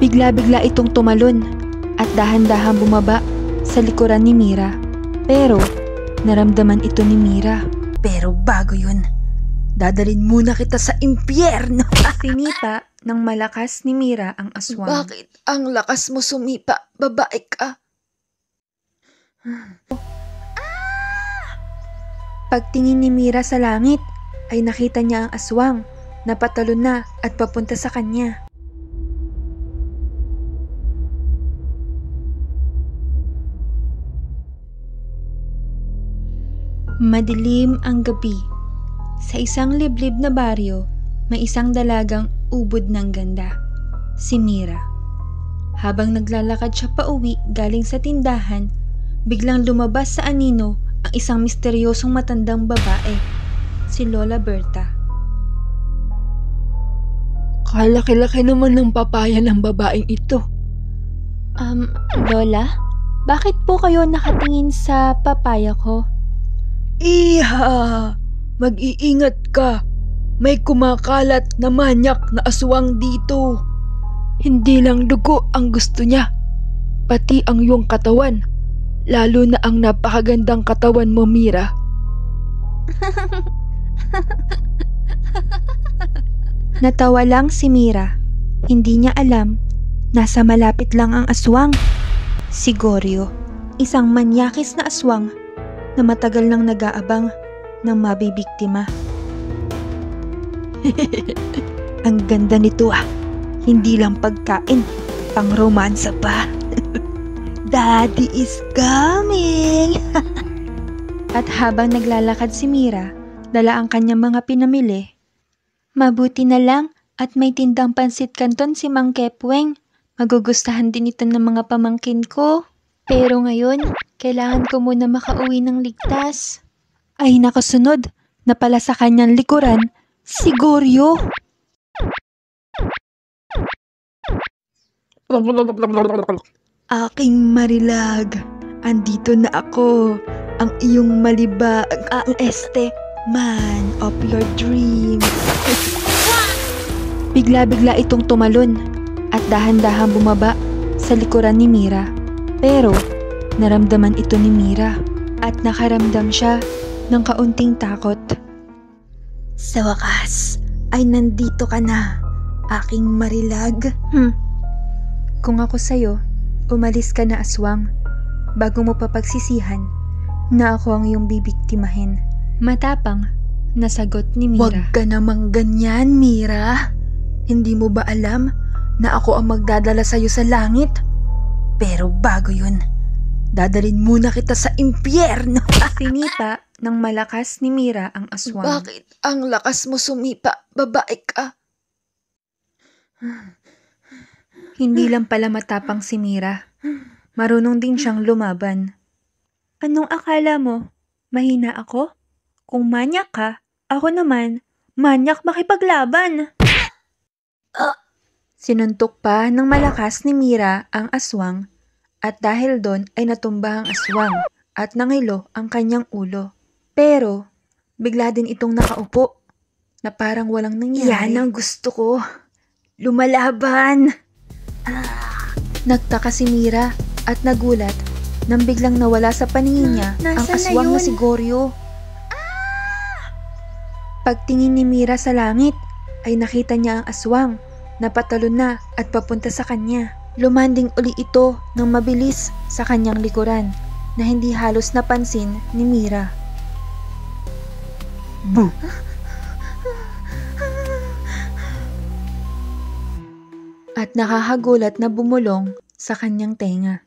Bigla-bigla itong tumalon at dahan-dahan bumaba sa likuran ni Mira. Pero naramdaman ito ni Mira. Pero bago yun, dadalhin muna kita sa impyerno. Sinipa ng malakas ni Mira ang aswang. Bakit ang lakas mo sumipa? Babae ka. Pagtingin ni Mira sa langit, ay nakita niya ang aswang na patalon na at papunta sa kanya. Madilim ang gabi. Sa isang liblib na baryo, may isang dalagang ubod ng ganda, si Mira. Habang naglalakad siya pauwi galing sa tindahan, biglang lumabas sa anino ang isang misteryosong matandang babae, si Lola Berta. Kalaki-laki naman ng papaya ng babaeng ito. Lola, bakit po kayo nakatingin sa papaya ko? Iha! Mag-iingat ka. May kumakalat na manyak na aswang dito. Hindi lang dugo ang gusto niya, pati ang iyong katawan. Lalo na ang napakagandang katawan mo, Mira. Natawa lang si Mira. Hindi niya alam, nasa malapit lang ang aswang. Si Goryo, isang manyakis na aswang na matagal nang nag-aabang ng mabibiktima. Ang ganda nito Hindi lang pagkain, pang romansa pa. Daddy is coming! At habang naglalakad si Mira, dala ang kanyang mga pinamili. Mabuti na lang at may tindang pansit canton si Mang Kepweng. Magugustahan din ito ng mga pamangkin ko. Pero ngayon, kailangan ko muna makauwi ng ligtas. Ay nakasunod na pala sa kanyang likuran, si Goryo. Aking Marilag, andito na ako, ang iyong malibag, man of your dreams. Bigla-bigla itong tumalon at dahan-dahan bumaba sa likuran ni Mira. Pero naramdaman ito ni Mira at nakaramdam siya ng kaunting takot. Sa wakas, ay nandito ka na, aking Marilag. Kung ako sa'yo, umalis ka na aswang, bago mo pa pagsisihan na ako ang iyong bibiktimahin. Matapang na sagot ni Mira. Huwag ka namang ganyan, Mira. Hindi mo ba alam na ako ang magdadala sa'yo sa langit? Pero bago yun, dadalhin muna kita sa impyerno. Sinipa ng malakas ni Mira ang aswang. Bakit ang lakas mo sumipa? Babae ka. Hindi lang pala matapang si Mira. Marunong din siyang lumaban. Anong akala mo? Mahina ako? Kung manyak ka, ako naman, manyak makipaglaban. Sinuntok pa ng malakas ni Mira ang aswang at dahil doon ay natumba ang aswang at nangilo ang kanyang ulo. Pero bigla din itong nakaupo na parang walang nangyari. Yan ang gusto ko. Lumalaban. Nagtaka si Mira at nagulat nang biglang nawala sa paningin niya ang aswang na si Goryo. Pagtingin ni Mira sa langit ay nakita niya ang aswang na patalon na at papunta sa kanya. Lumanding uli ito ng mabilis sa kanyang likuran na hindi halos napansin ni Mira. Boo! At nakakagulat na bumulong sa kanyang tenga.